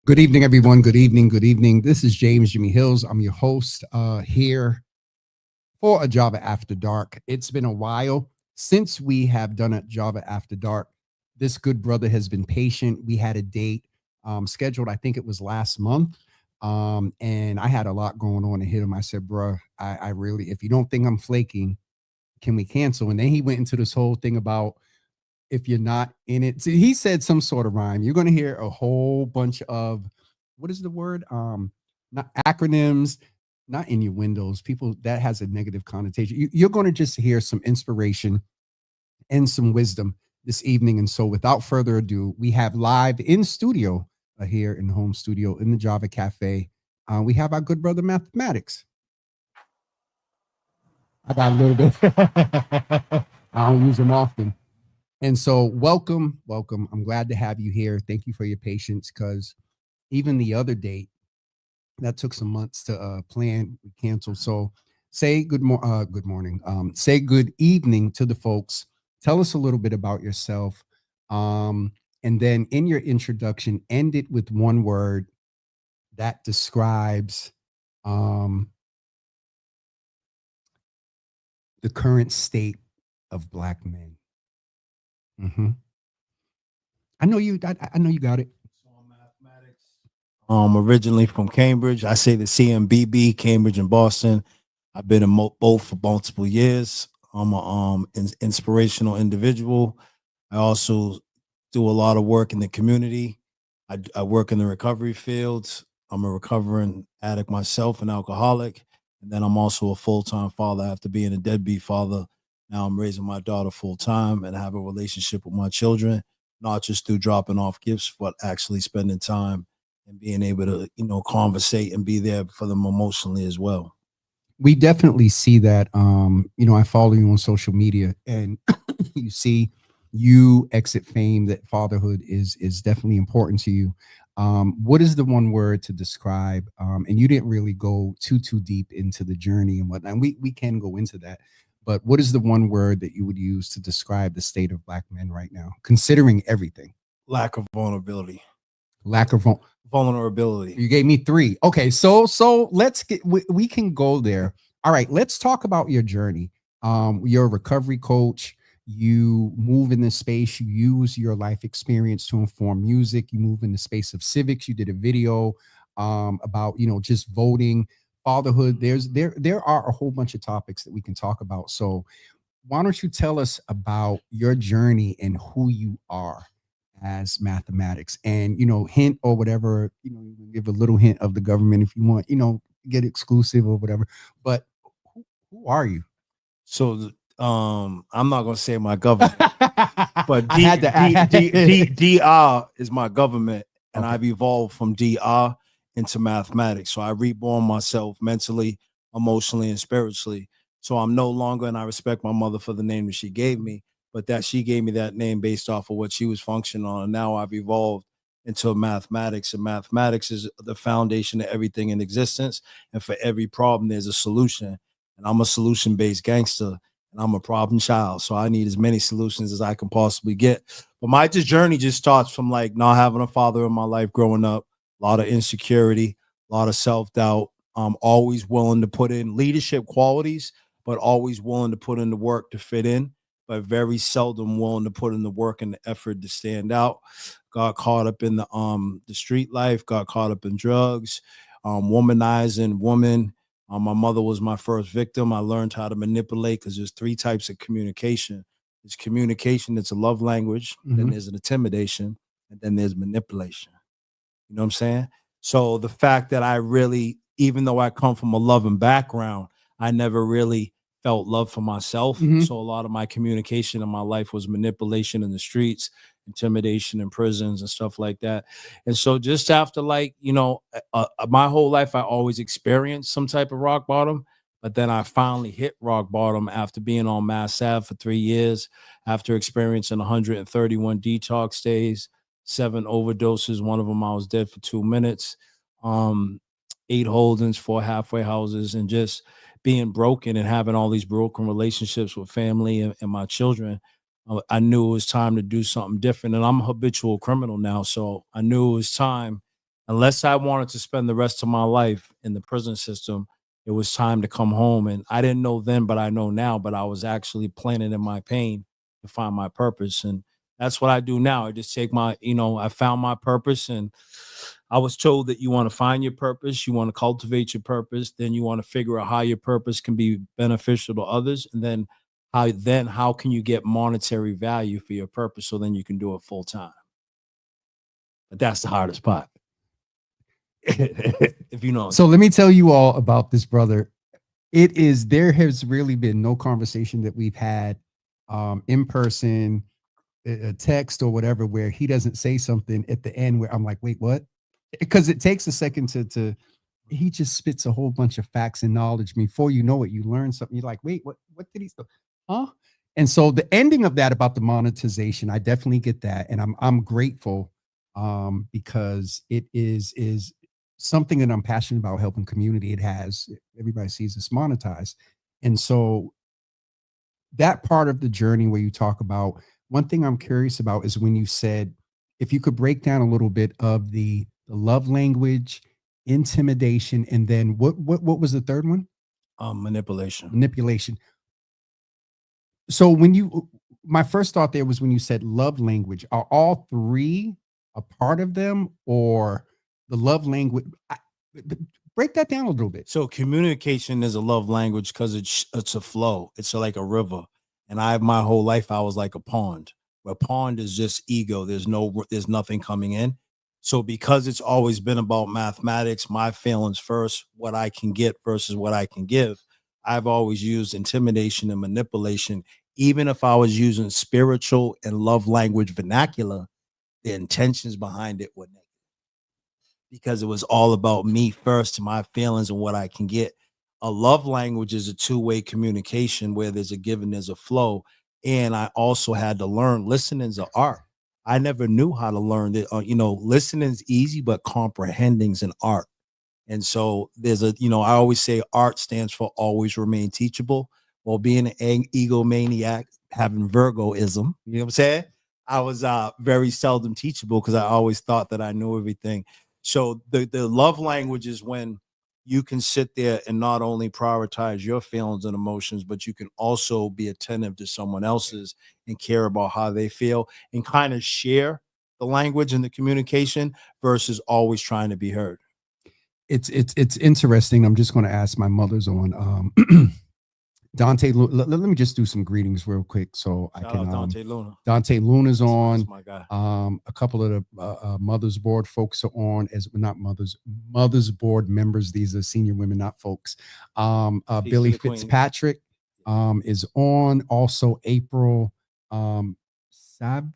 Good evening, everyone. Good evening. Good evening. This is James Jimmy Hills. I'm your host here for a Java After Dark. It's been a while since we have done a Java After Dark. This good brother has been patient. We had a date scheduled, I think it was last month. And I had a lot going on and hit him. I said, bruh, I really, if you don't think I'm flaking, can we cancel? And then he went into this whole thing about if you're not in it. See, he said some sort of rhyme. You're going to hear a whole bunch of what is the word? Not acronyms, not innuendos. People that has a negative connotation. You're going to just hear some inspiration and some wisdom this evening. And so, without further ado, we have live in studio here in the home studio in the Java Cafe. We have our good brother Mathematics. I got a little bit. I don't use them often. And so, welcome, welcome. I'm glad to have you here. Thank you for your patience, because even the other date that took some months to plan, we canceled. So, say good morning. Say good evening to the folks. Tell us a little bit about yourself, and then in your introduction, end it with one word that describes the current state of Black men. Mm-hmm. I know you. I know you got it. So I'm mathematics. Originally from Cambridge. I say the CMBB, Cambridge and Boston. I've been in both for multiple years. I'm a inspirational individual. I also do a lot of work in the community. I work in the recovery fields. I'm a recovering addict myself, an alcoholic. And then I'm also a full-time father. After being a deadbeat father, now I'm raising my daughter full-time and have a relationship with my children, not just through dropping off gifts, but actually spending time and being able to, conversate and be there for them emotionally as well. We definitely see that. I follow you on social media, and you see you exit fame that fatherhood is definitely important to you. What is the one word to describe? And you didn't really go too deep into the journey and whatnot. And we can go into that, but what is the one word that you would use to describe the state of Black men right now, considering everything? Lack of vulnerability. Lack of Vulnerability. You gave me three. Okay, so let's get we can go there. All right, let's talk about your journey. You're a recovery coach. You move in this space. You use your life experience to inform music. You move in the space of civics. You did a video about just voting, fatherhood. There are a whole bunch of topics that we can talk about. So why don't you tell us about your journey and who you are as Mathematics, and hint or whatever, you can give a little hint of the government if you want, get exclusive or whatever, but who are you? So I'm not gonna say my government, but I had to DR is my government, and Okay. I've evolved from DR into mathematics. So I reborn myself mentally, emotionally, and spiritually. So I'm no longer, and I respect my mother for the name that she gave me, but that she gave me that name based off of what she was functioning on. And now I've evolved into mathematics, and mathematics is the foundation of everything in existence. And for every problem, there's a solution. And I'm a solution-based gangster, and I'm a problem child. So I need as many solutions as I can possibly get. But my journey just starts from like not having a father in my life growing up, a lot of insecurity, a lot of self-doubt. I'm always willing to put in leadership qualities, but always willing to put in the work to fit in, but very seldom willing to put in the work and the effort to stand out. Got caught up in the street life, got caught up in drugs, womanizing women. My mother was my first victim. I learned how to manipulate because there's three types of communication. There's communication that's a love language, then there's an intimidation, and then there's manipulation. You know what I'm saying? So the fact that I really, even though I come from a loving background, I never really felt love for myself. So a lot of my communication in my life was manipulation in the streets, intimidation in prisons and stuff like that. And so just after my whole life, I always experienced some type of rock bottom. But then I finally hit rock bottom after being on Mass Ave for 3 years, after experiencing 131 detox days, 7 overdoses. One of them I was dead for 2 minutes, 8 holdings, 4 halfway houses, and just being broken and having all these broken relationships with family and my children. I knew it was time to do something different. And I'm a habitual criminal now. So I knew it was time unless I wanted to spend the rest of my life in the prison system, it was time to come home. And I didn't know then, but I know now, but I was actually planning in my pain to find my purpose. And that's what I do now. I just take my, I found my purpose, and I was told that you want to find your purpose, you want to cultivate your purpose, then you want to figure out how your purpose can be beneficial to others, and then how can you get monetary value for your purpose so then you can do it full time. But that's the hardest part. If you know. So let me tell you all about this brother. There has really been no conversation that we've had in person, a text or whatever, where he doesn't say something at the end where I'm like, wait, what? Because it takes a second to he just spits a whole bunch of facts and knowledge. Before you know it, you learn something. You're like, wait, what did he say? Huh? And so the ending of that about the monetization, I definitely get that. And I'm grateful because it is something that I'm passionate about, helping community. It has, everybody sees this monetized. And so that part of the journey where you talk about, one thing I'm curious about is when you said, if you could break down a little bit of the love language, intimidation, and then what was the third one? Manipulation. Manipulation. So when my first thought there was when you said love language, are all three a part of them, or the love language? Break that down a little bit. So communication is a love language because it's a flow. It's like a river. And my whole life, I was like a pond. Where pond is just ego. There's nothing coming in. So because it's always been about mathematics, my feelings first, what I can get versus what I can give, I've always used intimidation and manipulation. Even if I was using spiritual and love language vernacular, the intentions behind it were negative, because it was all about me first, my feelings and what I can get. A love language is a two-way communication where there's a give and there's a flow. And I also had to learn listening's an art. I never knew how to learn that. Listening's easy, but comprehending's an art. And so there's I always say art stands for always remain teachable. Well, being an egomaniac, having Virgoism, you know what I'm saying? I was very seldom teachable because I always thought that I knew everything. So the love language is when you can sit there and not only prioritize your feelings and emotions, but you can also be attentive to someone else's and care about how they feel and kind of share the language and the communication versus always trying to be heard. It's interesting. I'm just going to ask my mother's on Dante. Let me just do some greetings real quick so Shout I can. out Dante Luna. Dante Luna's on. That's my guy. A couple of the Mothers Board folks are on, as not Mothers Board members. These are senior women, not folks. Billy Fitzpatrick is on. Also April Savoy.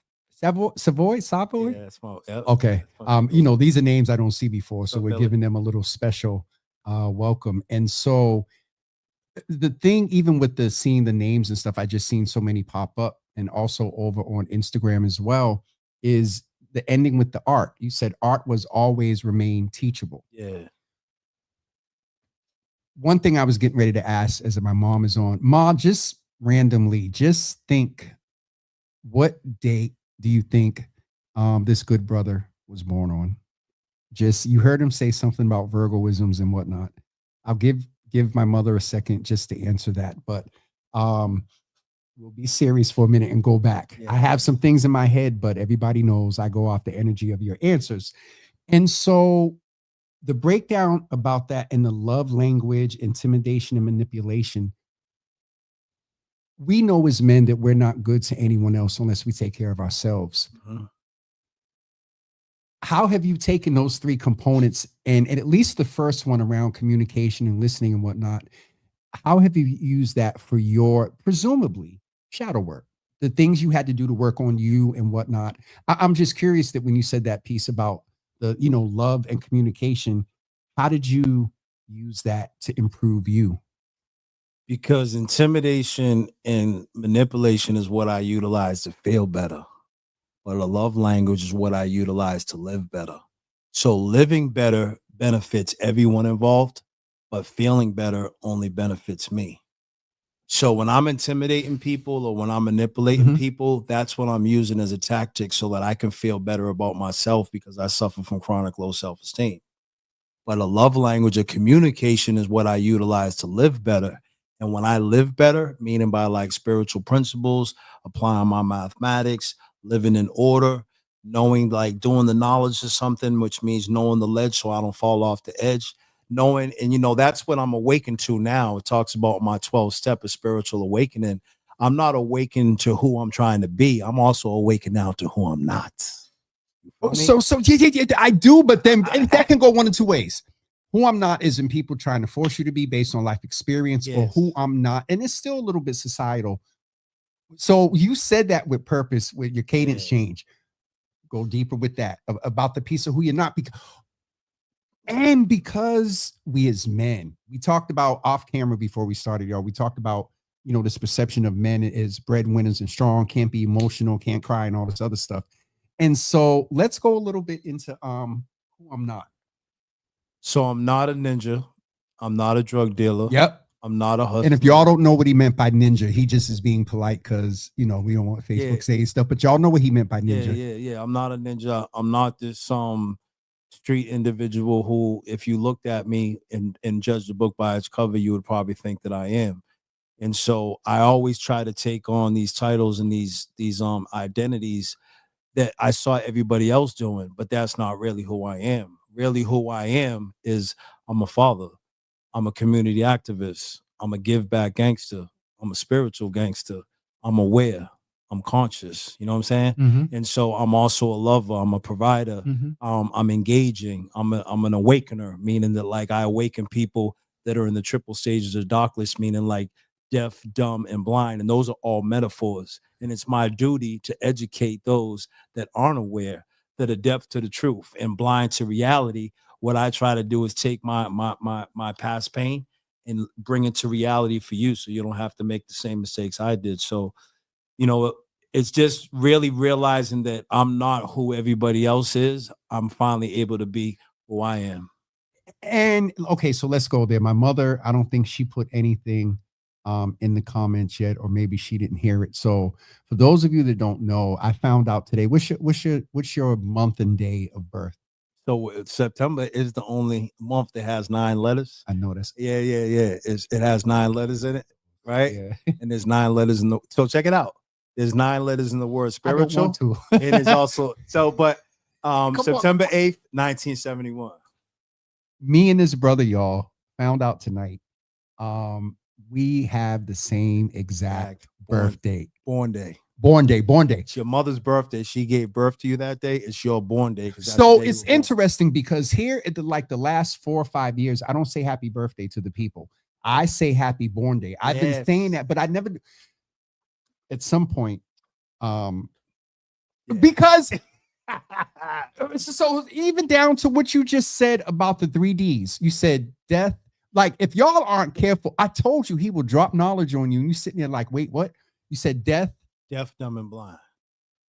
Yeah, okay. These are names I don't see before, so we're giving them a little special welcome. And so the thing, even with seeing the names and stuff, I just seen so many pop up, and also over on Instagram as well, is the ending with the art. You said art was always remain teachable. Yeah. One thing I was getting ready to ask as my mom is on, Ma, just randomly, just think, what date do you think this good brother was born on? Just, you heard him say something about Virgoisms and whatnot. I'll give my mother a second just to answer that, but we'll be serious for a minute and go back. Yeah. I have some things in my head, but everybody knows I go off the energy of your answers. And so the breakdown about that in the love language, intimidation, and manipulation, we know as men that we're not good to anyone else unless we take care of ourselves. Mm-hmm. How have you taken those three components and at least the first one around communication and listening and whatnot? How have you used that for your presumably shadow work, the things you had to do to work on you and whatnot? I'm just curious that when you said that piece about the, love and communication, how did you use that to improve you? Because intimidation and manipulation is what I utilize to feel better. But a love language is what I utilize to live better. So living better benefits everyone involved, but feeling better only benefits me. So when I'm intimidating people or when I'm manipulating Mhm. people, that's what I'm using as a tactic so that I can feel better about myself because I suffer from chronic low self-esteem. But a love language of communication is what I utilize to live better. And when I live better, meaning by like spiritual principles, applying my mathematics, living in order, knowing like doing the knowledge of something, which means knowing the ledge so I don't fall off the edge, knowing, and that's what I'm awakened to now. It talks about my 12 step of spiritual awakening. I'm not awakened to who I'm trying to be. I'm also awakened now to who I'm not. So yeah, I do, but then that can go one of two ways. Who I'm not is in people trying to force you to be based on life experience, or Yes. who I'm not, and it's still a little bit societal. So you said that with purpose, with your cadence Yeah. change. Go deeper with that about the piece of who you're not, because we as men, we talked about off camera before we started, y'all. We talked about this perception of men as breadwinners and strong, can't be emotional, can't cry, and all this other stuff. And so let's go a little bit into who I'm not. So I'm not a ninja. I'm not a drug dealer. Yep. I'm not a hustler. And if y'all don't know what he meant by ninja, he just is being polite because we don't want Facebook saying stuff, but y'all know what he meant by ninja. Yeah. I'm not a ninja. I'm not this street individual who, if you looked at me and judged the book by its cover, you would probably think that I am. And so I always try to take on these titles and these identities that I saw everybody else doing, but that's not really who I am. Really who I am is I'm a father. I'm a community activist. I'm a give back gangster. I'm a spiritual gangster. I'm aware. I'm conscious. You know what I'm saying? Mhm. And so I'm also a lover. I'm a provider. Mhm. I'm engaging. I'm an awakener, meaning that like I awaken people that are in the triple stages of darkness, meaning like deaf, dumb, and blind. And those are all metaphors. And it's my duty to educate those that aren't aware, that are deaf to the truth and blind to reality. What I try to do is take my past pain and bring it to reality for you, so you don't have to make the same mistakes I did. So, it's just really realizing that I'm not who everybody else is. I'm finally able to be who I am. And okay, so let's go there. My mother, I don't think she put anything in the comments yet, or maybe she didn't hear it. So for those of you that don't know, I found out today. What's your month and day of birth? So September is the only month that has 9 letters. I noticed. Yeah. It has 9 letters in it, right? Yeah. And there's 9 letters in the. So check it out. There's 9 letters in the word I don't spiritual. want to. It is also but Come on. September 8th, 1971. Me and his brother, y'all, found out tonight. We have the same exact birth date. Born day. Born day. It's your mother's birthday. She gave birth to you that day. It's your born day. So it's interesting because here at the last 4 or 5 years, I don't say happy birthday to the people. I say happy born day. I've been saying that, but I never at some point, because so even down to what you just said about the 3Ds, you said death. Like if y'all aren't careful, I told you he will drop knowledge on you, and you sitting there like, wait, what? You said death, deaf, dumb, and blind.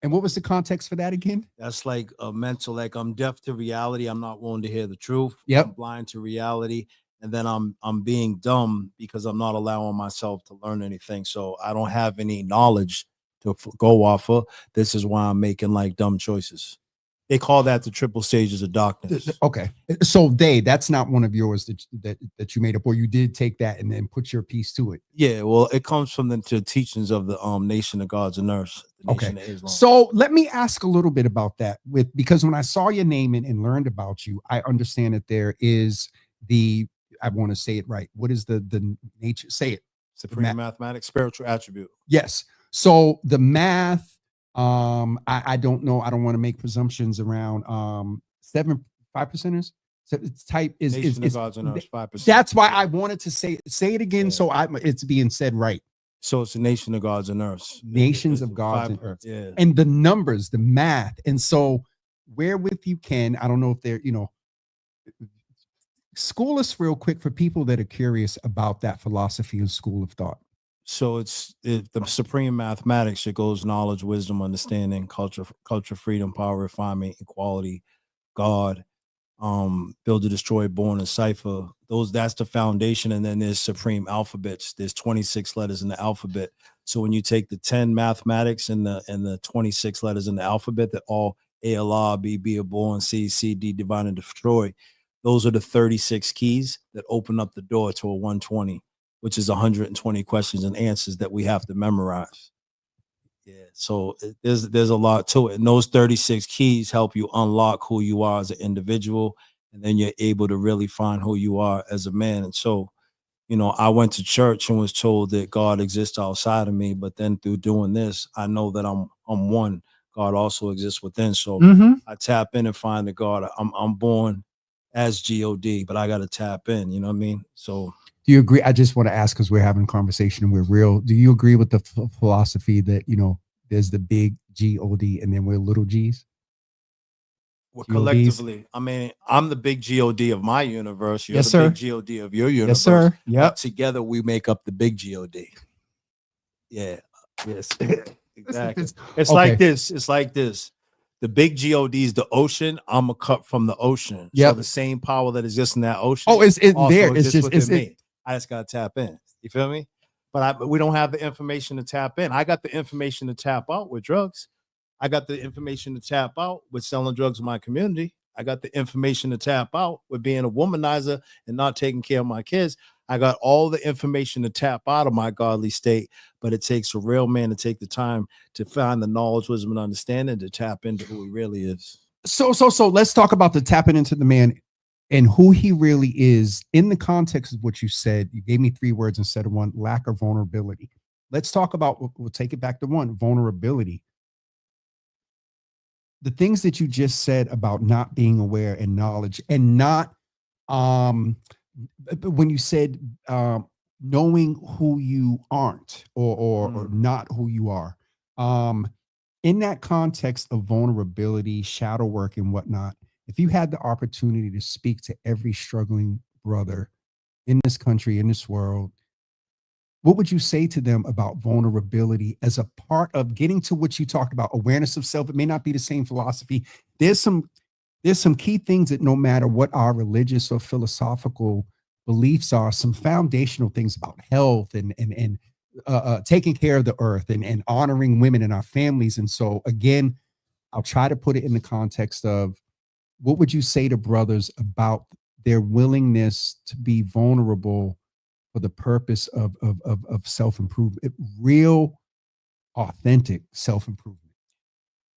and what was the context for that again? That's like a mental, like I'm deaf to reality. I'm not willing to hear the truth. Yep. I'm blind to reality. And then I'm being dumb because I'm not allowing myself to learn anything. So I don't have any knowledge to go off of. This is why I'm making like dumb choices. They call that the triple stages of darkness. Okay. So that's not one of yours that you made up, or you did take that and then put your piece to it. Yeah, well, it comes from the teachings of the Nation of Gods and Earths, the Nation of Islam. So let me ask a little bit about that, because when I saw your name and learned about you, I understand that there is I want to say it right. What is the nature? Say it. Supreme mathematics, spiritual attribute. Yes. So the math, I don't know. I don't want to make presumptions around 5%ers. So its type is Gods and Earth, 5%. That's why I wanted to say it again. Yeah. So it's being said right. So it's the Nation of Gods and Earths. Nations of Gods and Earths. Yeah. And the numbers, the math. And so wherewith you can, I don't know if they're, school us real quick for people that are curious about that philosophy and school of thought. So it's the supreme mathematics. It goes knowledge, wisdom, understanding, culture, freedom, power, refinement, equality, God, Build to Destroy, Born and Cipher. That's the foundation. And then there's supreme alphabets. There's 26 letters in the alphabet. So when you take the 10 mathematics and the 26 letters in the alphabet, that all A, Allah, B, Be a Born, C, C, D, Divine and Destroy, those are the 36 keys that open up the door to a 120, which is 120 questions and answers that we have to memorize. Yeah, so there's a lot to it, and those 36 keys help you unlock who you are as an individual, and then you're able to really find who you are as a man. And so, I went to church and was told that God exists outside of me, but then through doing this, I know that I'm one. God also exists within. So I tap in and find that God. I'm born as God, but I got to tap in. You know what I mean? So. Do you agree? I just want to ask, because we're having a conversation and we're real. Do you agree with the philosophy that, there's the big God and then we're little G's? Well, collectively, I mean, I'm the big God of my universe. You're Yes, the sir. big God of your universe. Yes, sir. Yeah. Together we make up the big God. Yeah. Yes. Exactly. It's okay. like this. It's like this. The big God is the ocean. I'm a cut from the ocean. Yep. So the same power that exists in that ocean. Oh, it's there. It's just within me. I just gotta tap in. You feel me? But we don't have the information to tap in. I got the information to tap out with drugs. I got the information to tap out with selling drugs in my community. I got the information to tap out with being a womanizer and not taking care of my kids. I got all the information to tap out of my godly state, but it takes a real man to take the time to find the knowledge, wisdom, and understanding to tap into who he really is. So let's talk about the tapping into the man and who he really is in the context of what you said. You gave me 3 words instead of 1: lack of vulnerability. Let's talk about, we'll take it back to 1: vulnerability. The things that you just said about not being aware and knowledge, and not, when you said knowing who you aren't, or not who you are, in that context of vulnerability, shadow work, and whatnot, if you had the opportunity to speak to every struggling brother in this country, in this world, what would you say to them about vulnerability as a part of getting to what you talked about, awareness of self? It may not be the same philosophy. There's some key things that, no matter what our religious or philosophical beliefs are, some foundational things about health and taking care of the earth and honoring women and our families. And so, again, I'll try to put it in the context of, what would you say to brothers about their willingness to be vulnerable for the purpose of self-improvement, real, authentic self-improvement?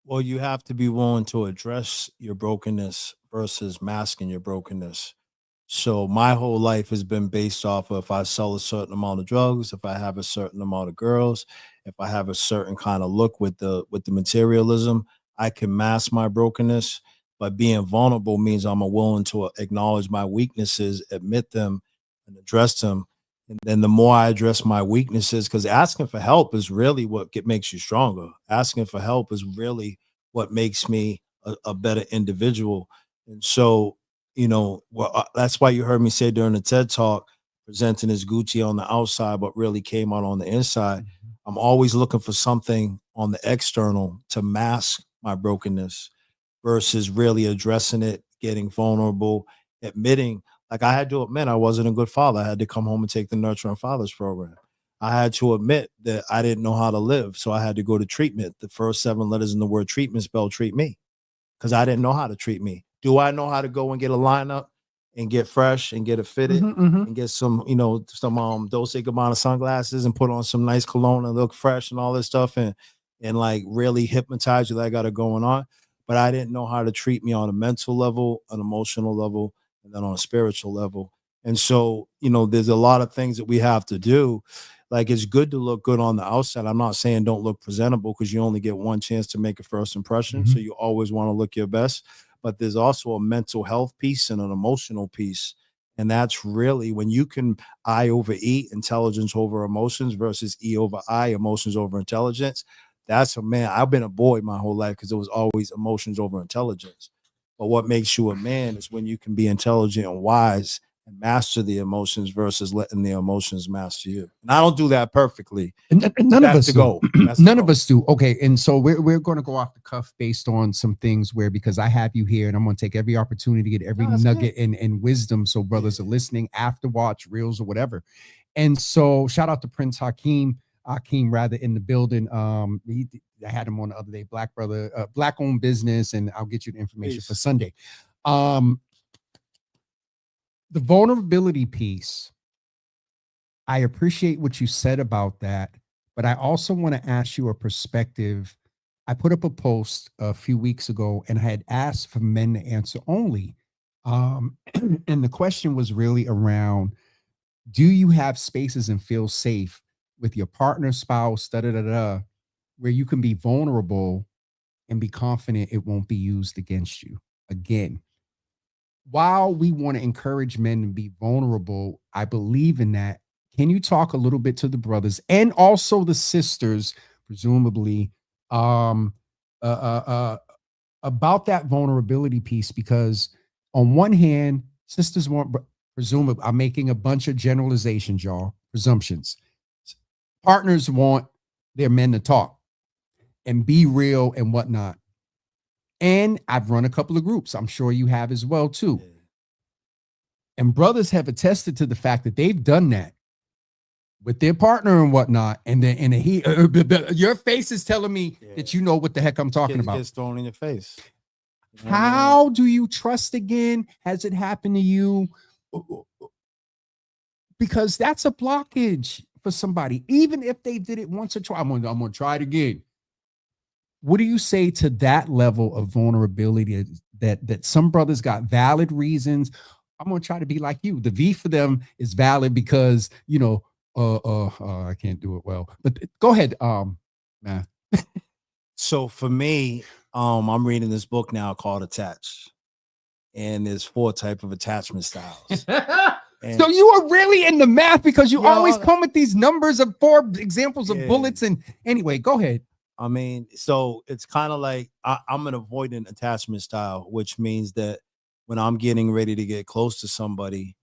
Well, you have to be willing to address your brokenness versus masking your brokenness. So my whole life has been based off of, if I sell a certain amount of drugs, if I have a certain amount of girls, if I have a certain kind of look with the materialism, I can mask my brokenness. But being vulnerable means I'm willing to acknowledge my weaknesses, admit them, and address them. And then the more I address my weaknesses, because asking for help is really what makes you stronger. Asking for help is really what makes me a better individual. And so, that's why you heard me say during the TED Talk, presenting as Gucci on the outside, but really came out on the inside. Mm-hmm. I'm always looking for something on the external to mask my brokenness versus really addressing it, getting vulnerable, admitting. Like, I had to admit I wasn't a good father. I had to come home and take the Nurturing Fathers program. I had to admit that I didn't know how to live. So I had to go to treatment. The first 7 letters in the word treatment spell treat me, because I didn't know how to treat me. Do I know how to go and get a lineup and get fresh and get it fitted and get some, some Dolce Gabbana sunglasses and put on some nice cologne and look fresh and all this stuff and like really hypnotize you that I got it going on? But I didn't know how to treat me on a mental level, an emotional level, and then on a spiritual level. And so, there's a lot of things that we have to do. Like, it's good to look good on the outside. I'm not saying don't look presentable, because you only get one chance to make a first impression. So you always want to look your best. But there's also a mental health piece and an emotional piece. And that's really when you can I over E, intelligence over emotions, versus E over I, emotions over intelligence. That's man. I've been a boy my whole life because it was always emotions over intelligence. But what makes you a man is when you can be intelligent and wise and master the emotions versus letting the emotions master you. And I don't do that perfectly. And none of us do. None of Go. us do. Okay, and so we're going to go off the cuff based on some things where, because I have you here, and I'm going to take every opportunity to get every nugget and wisdom, so brothers are listening after watch reels or whatever. And so shout out to Prince Hakeem rather in the building. I had him on the other day, black brother, black owned business, and I'll get you the information for Sunday. The vulnerability piece, I appreciate what you said about that, but I also want to ask you a perspective. I put up a post a few weeks ago and I had asked for men to answer only. And the question was really around, do you have spaces and feel safe with your partner, spouse, where you can be vulnerable and be confident it won't be used against you again? While we want to encourage men to be vulnerable, I believe in that. Can you talk a little bit to the brothers and also the sisters, presumably, um, uh, uh, uh, about that vulnerability piece? Because on one hand, sisters want, presumably, I'm making a bunch of generalizations, y'all, presumptions. Partners want their men to talk and be real and whatnot. And I've run a couple of groups. I'm sure you have as well, too. And brothers have attested to the fact that they've done that with their partner and whatnot. And then your face is telling me that you know what the heck I'm talking about. Gets thrown in your face. You know How do you trust again? Has it happened to you? Because that's a blockage for somebody. Even if they did it once or twice, I'm gonna try it again. What do you say to that level of vulnerability that some brothers got valid reasons? I'm gonna try to be like you. The V for them is valid because I can't do it well. But go ahead, man. So for me, I'm reading this book now called Attached, and there's 4 types of attachment styles. So you are really in the math because you always come with these numbers of 4 examples of bullets. And anyway, go ahead. I mean, so it's kind of like I'm an avoidant attachment style, which means that when I'm getting ready to get close to somebody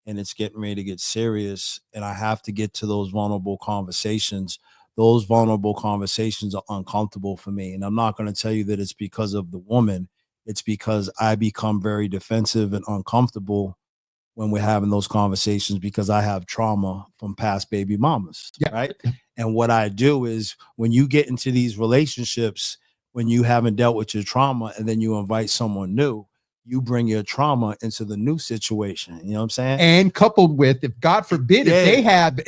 and it's getting ready to get serious and I have to get to those vulnerable conversations are uncomfortable for me. And I'm not going to tell you that it's because of the woman. It's because I become very defensive and uncomfortable when we're having those conversations because I have trauma from past baby mamas, right? And what I do is when you get into these relationships, when you haven't dealt with your trauma and then you invite someone new, you bring your trauma into the new situation. You know what I'm saying? And coupled with, if God forbid, if they have,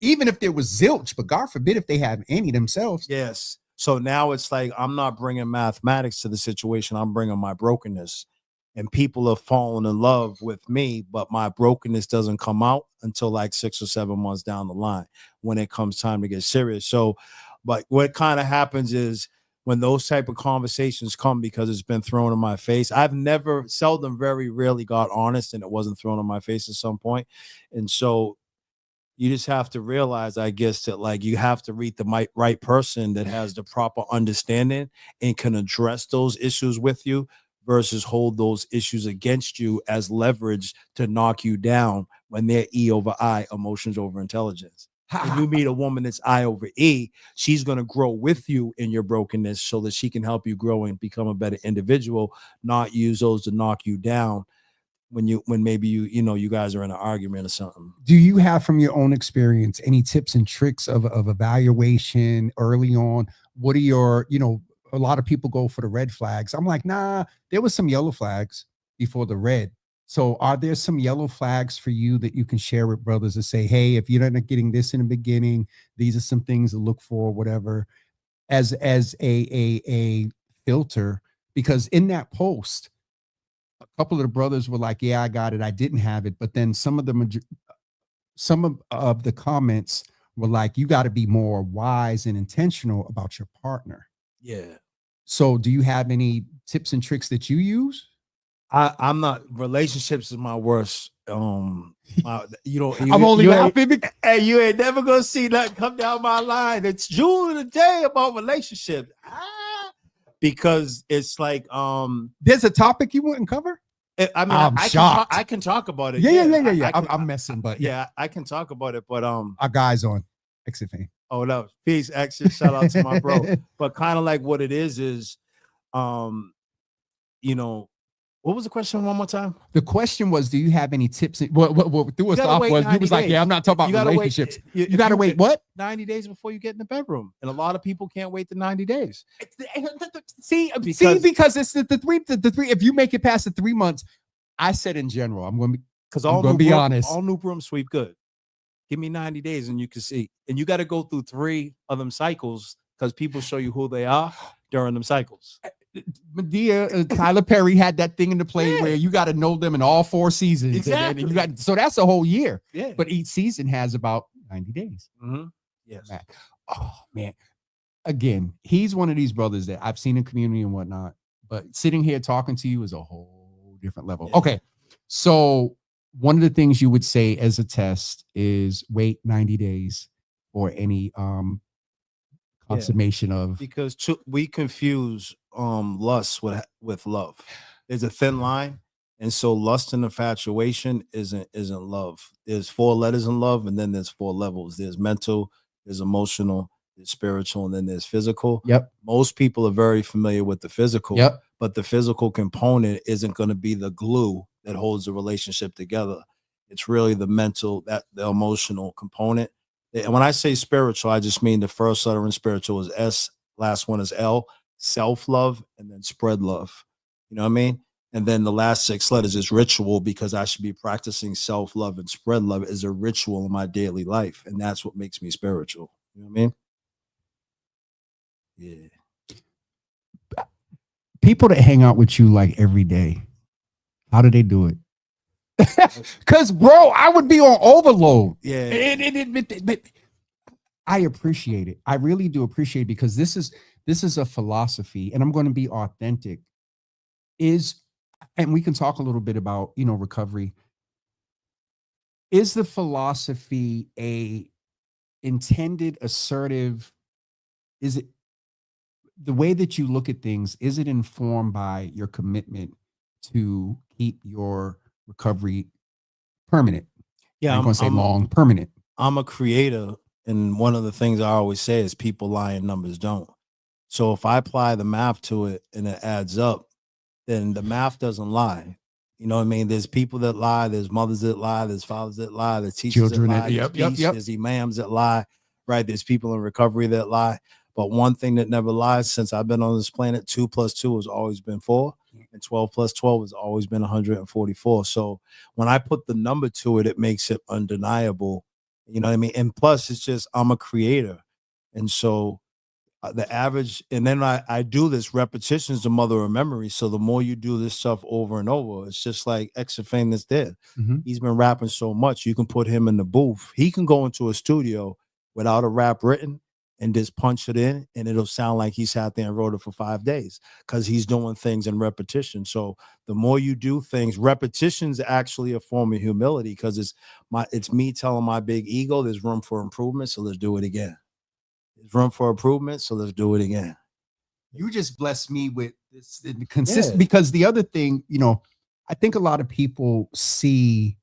even if there was zilch, but God forbid if they have any themselves. Yes. So now it's like, I'm not bringing mathematics to the situation. I'm bringing my brokenness. And people have fallen in love with me, but my brokenness doesn't come out until like 6 or 7 months down the line when it comes time to get serious. So, but what kind of happens is when those type of conversations come, because it's been thrown in my face, very rarely got honest and it wasn't thrown in my face at some point. And so you just have to realize, I guess, that like you have to read the right person that has the proper understanding and can address those issues with you versus hold those issues against you as leverage to knock you down when they're E over I, emotions over intelligence. When you meet a woman that's I over E, she's going to grow with you in your brokenness so that she can help you grow and become a better individual, not use those to knock you down when maybe you guys are in an argument or something. Do you have, from your own experience, any tips and tricks of evaluation early on? What are your, a lot of people go for the red flags. I'm like, nah, there was some yellow flags before the red. So are there some yellow flags for you that you can share with brothers to say, hey, if you're not getting this in the beginning, these are some things to look for, whatever, as a filter? Because in that post, a couple of the brothers were like, yeah, I got it. I didn't have it. But then some of the comments were like, you got to be more wise and intentional about your partner. Yeah. So do you have any tips and tricks that you use? I'm not, relationships is my worst. I'm only laughing. Hey, you ain't never gonna see nothing come down my line. It's Jewel of the day about relationships. Because it's like there's a topic you wouldn't cover. I mean, I'm shocked. I can talk about it. Yeah. I'm messing, but yeah, I can talk about it. But our guys on Exit Fame. oh no, peace, extra shout out to my bro. But kind of like what it is, you know, what was the question one more time? The question was, do you have any tips? What threw us off was you was like, yeah, I'm not talking about relationships. You gotta wait what? 90 days before you get in the bedroom. And a lot of people can't wait the 90 days. See, because it's the three. If you make it past the 3 months, I said in general, I'm going to be honest. All new broom sweep good. Give me 90 days and you can see. And you got to go through 3 of them cycles because people show you who they are during them cycles. Medea, Tyler Perry had that thing in the play where you got to know them in all 4 seasons. Exactly. And you got, so that's a whole year. Yeah. But each season has about 90 days. Mm-hmm. Yes. Oh, man. Again, he's one of these brothers that I've seen in community and whatnot. But sitting here talking to you is a whole different level. Yeah. Okay. So one of the things you would say as a test is wait 90 days for any consummation of, because we confuse lust with love. There's a thin line, and so lust and infatuation isn't love. There's 4 letters in love, and then there's 4 levels. There's mental, there's emotional, there's spiritual, and then there's physical. Yep. Most people are very familiar with the physical. Yep. But the physical component isn't going to be the glue that holds the relationship together. It's really the mental, the emotional component. And when I say spiritual, I just mean the first letter in spiritual is S, last one is L, self-love, and then spread love. You know what I mean? And then the last 6 letters is ritual, because I should be practicing self-love and spread love as a ritual in my daily life. And that's what makes me spiritual. You know what I mean? Yeah. People that hang out with you like every day, how do they do it? Because, bro, I would be on overload. Yeah. I appreciate it. I really do appreciate it, because this is a philosophy, and I'm going to be authentic. And we can talk a little bit about, recovery. Is the philosophy a intended, assertive? Is it the way that you look at things? Is it informed by your commitment to keep your recovery permanent? Yeah, I'm going to say long, permanent. I'm a creator, and one of the things I always say is people lie and numbers don't. So if I apply the math to it and it adds up, then the math doesn't lie. You know what I mean? There's people that lie, there's mothers that lie, there's fathers that lie, there's teachers that lie, there's imams that lie, right? There's people in recovery that lie. But one thing that never lies since I've been on this planet, 2 + 2 has always been 4, and 12 + 12 has always been 144. So when I put the number to it, it makes it undeniable. You know what I mean? And plus, it's just, I'm a creator. And so the average, and then I do this, repetition is the mother of memory. So the more you do this stuff over and over, it's just like Exit Fame that's dead. Mm-hmm. He's been rapping so much, you can put him in the booth. He can go into a studio without a rap written and just punch it in, and it'll sound like he sat there and wrote it for 5 days, because he's doing things in repetition. So the more you do things, repetition's actually a form of humility, because it's me telling my big ego there's room for improvement, so let's do it again. There's room for improvement, so let's do it again. You just blessed me with this consistent, because the other thing, I think a lot of people see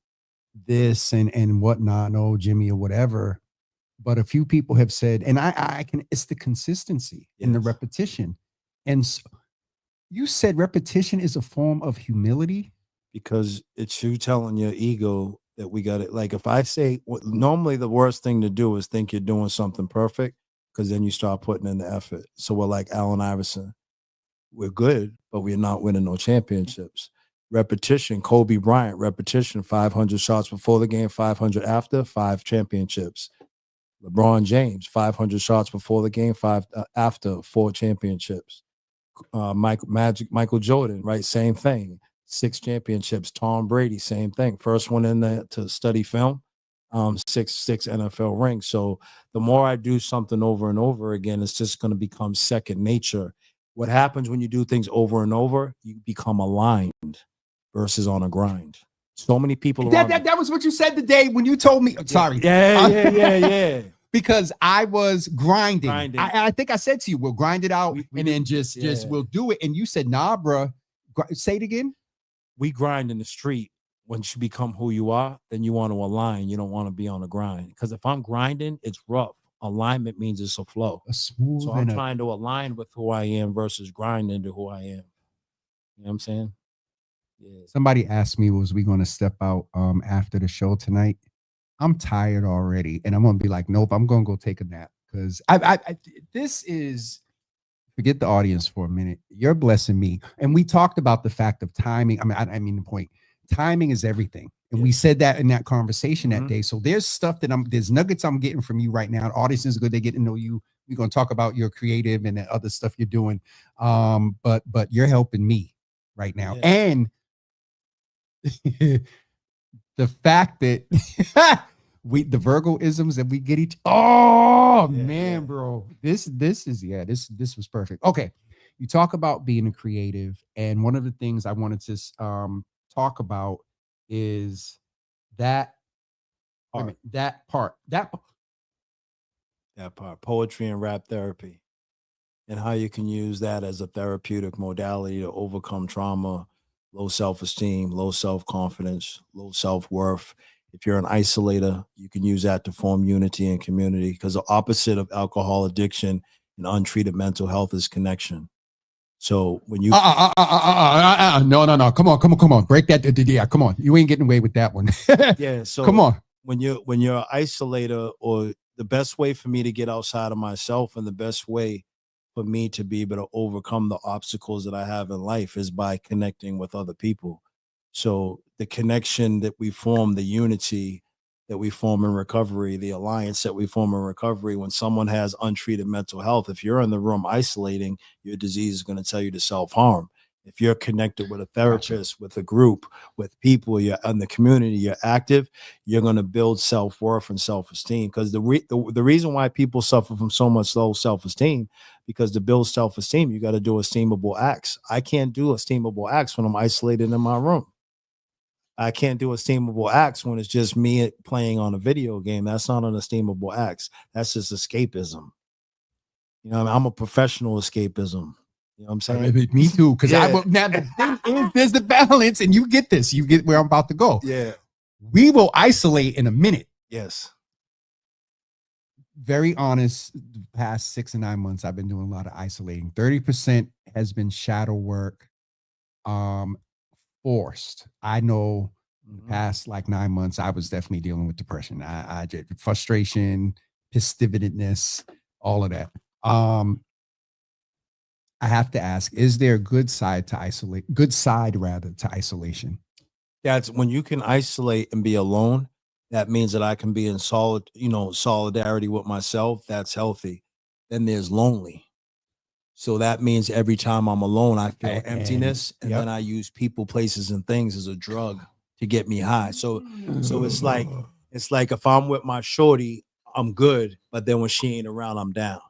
this and whatnot, oh, Jimmy or whatever. But a few people have said, and I can, it's the consistency in the repetition. And so you said repetition is a form of humility, because it's you telling your ego that we got it. Like if I say, normally the worst thing to do is think you're doing something perfect, because then you start putting in the effort. So we're like Allen Iverson. We're good, but we're not winning no championships. Repetition, Kobe Bryant, repetition, 500 shots before the game, 500 after, 5 championships. LeBron James, 500 shots before the game, 5 after, 4 championships. Michael Jordan, right? Same thing, 6 championships. Tom Brady, same thing. First one in there to study film, 6 NFL rings. So the more I do something over and over again, it's just going to become second nature. What happens when you do things over and over? You become aligned versus on a grind. So many people. That was what you said the day when you told me. Sorry. Yeah. Because I was grinding. I think I said to you, we'll grind it out, and then just we'll do it. And you said, nah, bro. Say it again. we grind in the street. Once you become who you are, then you want to align. You don't want to be on the grind. Because if I'm grinding, it's rough. Alignment means it's a flow. A smooth So I'm trying to align with who I am versus grind to who I am. You know what I'm saying? Yeah. Somebody asked me, was we going to step out after the show tonight? I'm tired already, and I'm going to be like, nope, I'm going to go take a nap because this is, forget the audience for a minute. You're blessing me, and we talked about the fact of timing. I mean the point. Timing is everything, and we said that in that conversation that day. So there's stuff that there's nuggets I'm getting from you right now. The audience is good; they get to know you. We're going to talk about your creative and the other stuff you're doing, but you're helping me right now, and the fact that the Virgo isms that we get each man, bro, this was perfect. Okay, you talk about being a creative, and one of the things I wanted to talk about is that part poetry and rap therapy, and how you can use that as a therapeutic modality to overcome trauma, low self-esteem, low self-confidence, low self-worth. If you're an isolator, you can use that to form unity and community, because the opposite of alcohol addiction and untreated mental health is connection. So when you no, come on, break that. Yeah, come on, you ain't getting away with that one. So come on. When you're an isolator, or the best way for me to get outside of myself, and the best way for me to be able to overcome the obstacles that I have in life, is by connecting with other people. So the connection that we form, the unity that we form in recovery, the alliance that we form in recovery, when someone has untreated mental health, if you're in the room isolating, your disease is going to tell you to self-harm. If you're connected with a therapist, with a group, with people, you're in the community, you're active, you're going to build self-worth and self-esteem. Because the reason why people suffer from so much low self-esteem, because to build self-esteem, you got to do esteemable acts. I can't do esteemable acts when I'm isolated in my room. I can't do esteemable acts when it's just me playing on a video game. That's not an esteemable act. That's just escapism. You know, I'm a professional escapism. You know what I'm saying? Me too, because now the thing is, there's the balance, and you get this. You get where I'm about to go. Yeah. We will isolate in a minute. Yes. Very honest, the past 6 or 9 months, I've been doing a lot of isolating. 30% has been shadow work, forced. I know in the past like 9 months, I was definitely dealing with depression. I did frustration, pistivitedness, all of that. I have to ask, is there a good side to isolation? That's when you can isolate and be alone. That means that I can be in solidarity with myself. That's healthy. Then there's lonely. So that means every time I'm alone, I feel emptiness, and then I use people, places, and things as a drug to get me high. So it's like if I'm with my shorty, I'm good, but then when she ain't around, I'm down.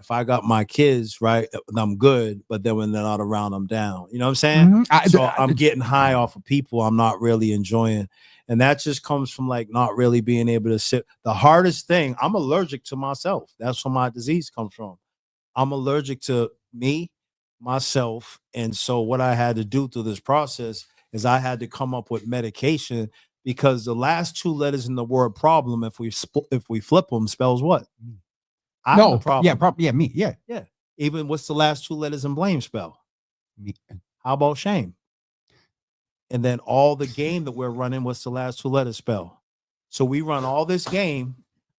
If I got my kids, right, I'm good, but then when they're not around, I'm down. You know what I'm saying? I'm getting high off of people I'm not really enjoying. And that just comes from like not really being able to sit. The hardest thing, I'm allergic to myself. That's where my disease comes from. I'm allergic to me, myself. And so what I had to do through this process is I had to come up with medication, because the last two letters in the word problem, if we flip them, spells what? I'm the problem. Me. Yeah. Even what's the last two letters in blame spell? Me. How about shame? And then all the game that we're running, what's the last two letters spell? So we run all this game,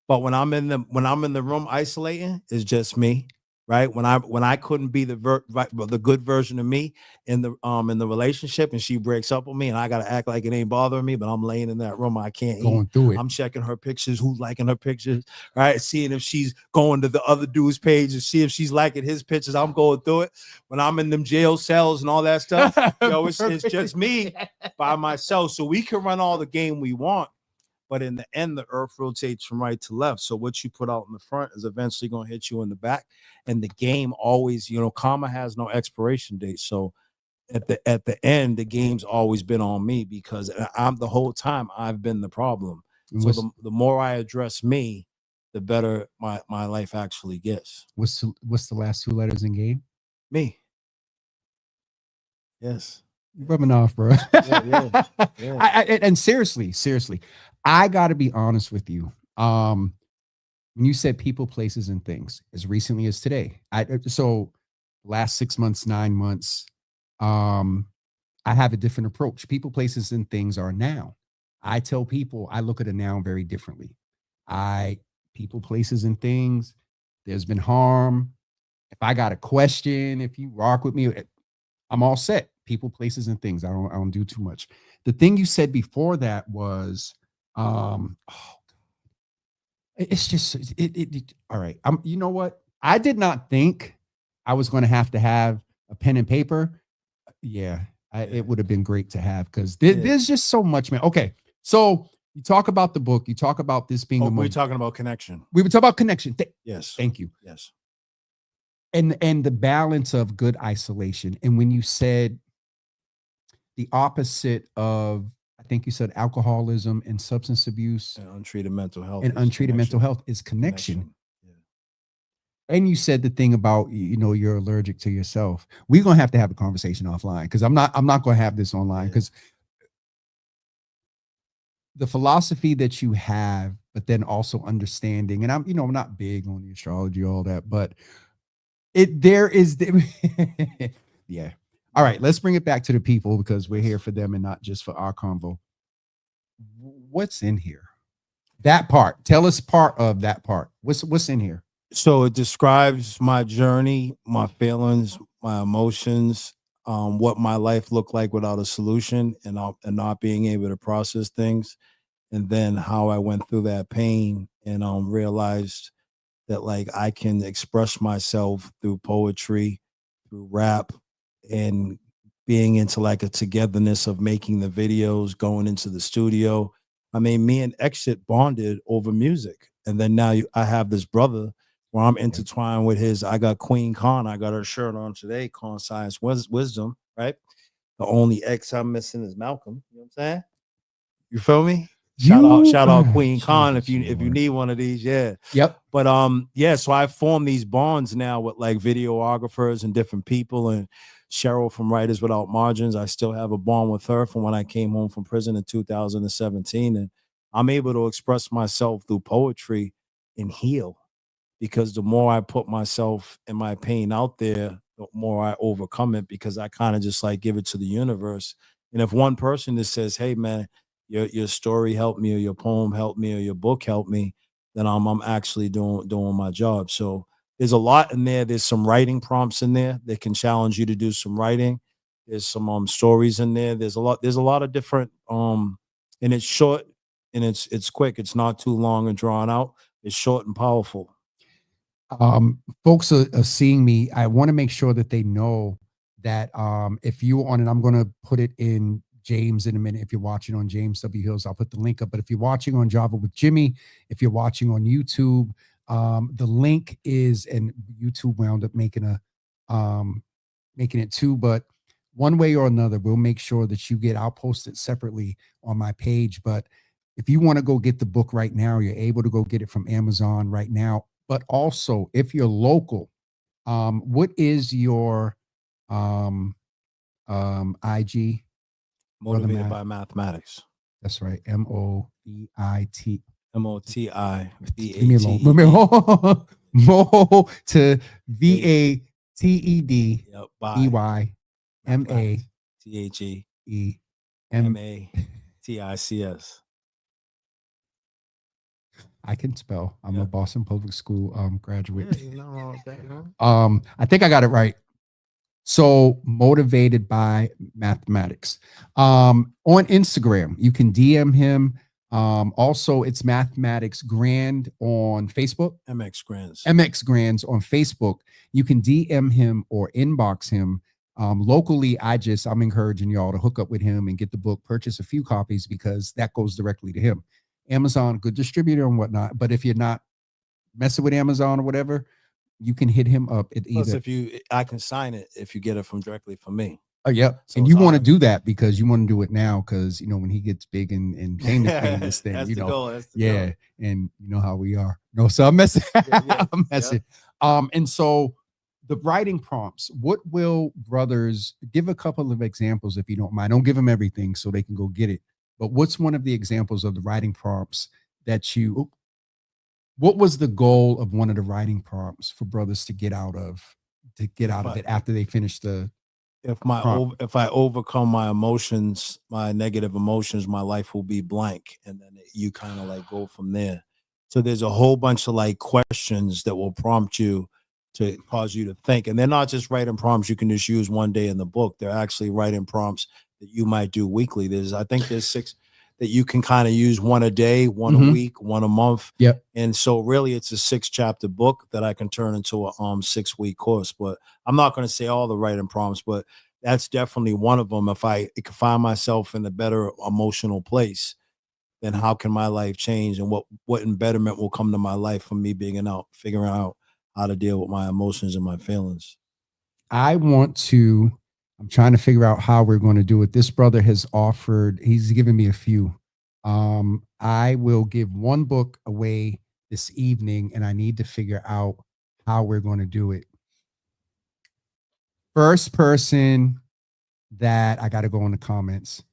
but when I'm in the room isolating, it's just me. Right, when I couldn't be the good version of me in the relationship, and she breaks up with me, and I gotta act like it ain't bothering me, but I'm laying in that room, I can't eat. Through it. I'm checking her pictures, who's liking her pictures, right? Seeing if she's going to the other dude's page and see if she's liking his pictures. I'm going through it. When I'm in them jail cells and all that stuff, it's just me by myself. So we can run all the game we want. But in the end, the earth rotates from right to left. So what you put out in the front is eventually going to hit you in the back. And the game always, karma has no expiration date. So at the end, the game's always been on me, because I'm the whole time I've been the problem. So the more I address me, the better my life actually gets. What's the last two letters in game? Me. Yes. rubbing off, bro. Yeah. And seriously, I got to be honest with you. When you said people, places, and things, as recently as today, so last 6 months, 9 months, I have a different approach. People, places, and things are noun. I tell people I look at a noun very differently. People, places, and things. There's been harm. If I got a question, if you rock with me, I'm all set. People, places, and things. I don't do too much. The thing you said before that was, oh, it's just all right. You know what? I did not think I was going to have a pen and paper. Yeah, it would have been great to have because there's just so much, man. Okay, so you talk about the book. You talk about this being. We're talking about connection. We were talking about connection. Yes. Thank you. Yes. And the balance of good isolation. And when you said the opposite of, I think you said alcoholism and substance abuse and untreated mental health. And untreated mental health is connection. And you said the thing about, you're allergic to yourself. We're going to have a conversation offline because I'm not going to have this online because the philosophy that you have, but then also understanding, and I'm not big on the astrology, all that, but yeah. All right, let's bring it back to the people because we're here for them and not just for our convo. What's in here? That part. Tell us part of that part. What's in here? So it describes my journey, my feelings, my emotions, what my life looked like without a solution and not being able to process things. And then how I went through that pain and realized that like I can express myself through poetry, through rap, and being into like a togetherness of making the videos, going into the studio. I mean, me and Exit bonded over music. And then now I have this brother where I'm intertwined with his. I got Queen Khan. I got her shirt on today, Khan Science Wisdom, right? The only X I'm missing is Malcolm. You know what I'm saying? You feel me? Shout out Queen Khan if you need one of these. Yeah. Yep. But so I formed these bonds now with like videographers and different people, and Cheryl from Writers Without Margins. I still have a bond with her from when I came home from prison in 2017. And I'm able to express myself through poetry and heal, because the more I put myself and my pain out there, the more I overcome it, because I kind of just like give it to the universe. And if one person just says, hey man, your story helped me, or your poem helped me, or your book helped me, then I'm actually doing my job. So there's a lot in there. There's some writing prompts in there that can challenge you to do some writing. There's some stories in there. There's a lot of different and it's short and it's quick. It's not too long and drawn out. It's short and powerful. Folks are seeing me. I want to make sure that they know that if you on, and I'm going to put it in James in a minute. If you're watching on James W. Hills, I'll put the link up. But if you're watching on Java with Jimmy, if you're watching on YouTube, the link is, and YouTube wound up making it too. But one way or another, we'll make sure that you get. I'll post it separately on my page. But if you want to go get the book right now, you're able to go get it from Amazon right now. But also, if you're local, what is your IG? Motivated by Mathematics. That's right. MOTI. MOTI. Leave me alone. Mo to VATED EY MATHEMATICS. I can spell. I'm a Boston Public School graduate. I think I got it right. So Motivated by Mathematics. On Instagram, you can DM him. Also, it's Mathematics Grand on Facebook. MX Grands on Facebook. You can DM him or inbox him. Locally, I'm encouraging y'all to hook up with him and get the book, purchase a few copies, because that goes directly to him. Amazon, good distributor and whatnot. But if you're not messing with Amazon or whatever, you can hit him up at either. I can sign it if you get it directly from me. Oh, yeah. So and you want to do that because you want to do it now, because when he gets big and famous playing this thing, That's the goal. And you know how we are. No, so I'm messing. I'm messing. And so the writing prompts. What will brothers give a couple of examples if you don't mind? Don't give them everything so they can go get it. But what's one of the examples of the writing prompts that you? What was the goal of one of the writing prompts for brothers to get out of it after they finish the prompt? If I overcome my emotions, my negative emotions, my life will be blank, and then you kind of like go from there. So there's a whole bunch of like questions that will prompt you to cause you to think, and they're not just writing prompts you can just use one day in the book. They're actually writing prompts that you might do weekly. I think there's 6 that you can kind of use, one a day, one a week, one a month. Yep. And so really it's a 6-chapter book that I can turn into a 6-week course. But I'm not going to say all the writing prompts, but that's definitely one of them. If I can find myself in a better emotional place, then how can my life change, and what embetterment will come to my life from me figuring out how to deal with my emotions and my feelings. I'm trying to figure out how we're going to do it. This brother has offered, he's given me a few. I will give one book away this evening, and I need to figure out how we're going to do it. First person that I got to go in the comments.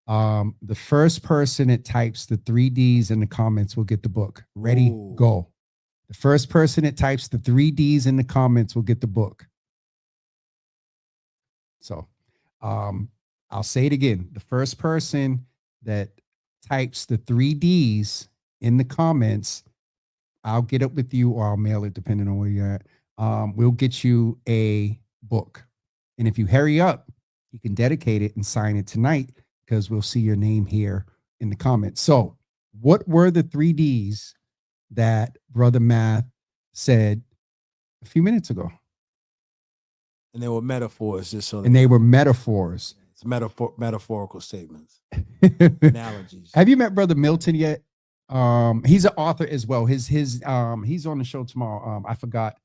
The first person that types the 3Ds in the comments will get the book. Ready, go. The first person that types the 3Ds in the comments will get the book. So I'll say it again. The first person that types the 3Ds in the comments, I'll get up with you or I'll mail it depending on where you're at. We'll get you a book. And if you hurry up, you can dedicate it and sign it tonight because we'll see your name here in the comments. So what were the 3Ds that Brother Math said a few minutes ago? And they were metaphors, they were metaphors. It's metaphorical statements, analogies. Have you met Brother Milton yet? He's an author as well. He's on the show tomorrow. I forgot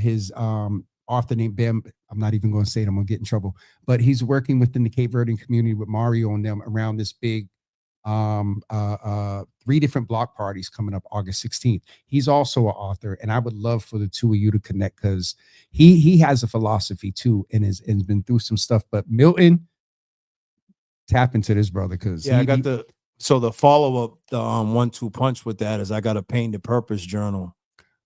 his author named Ben. I'm not even going to say it. I'm going to get in trouble. But he's working within the Cape Verdean community with Mario and them around this big 3 different block parties coming up August 16th. He's also an author, and I would love for the two of you to connect because he has a philosophy too and has been through some stuff. But Milton, tap into this brother because the follow-up, the 1-2 punch with that is I got a Pain to Purpose journal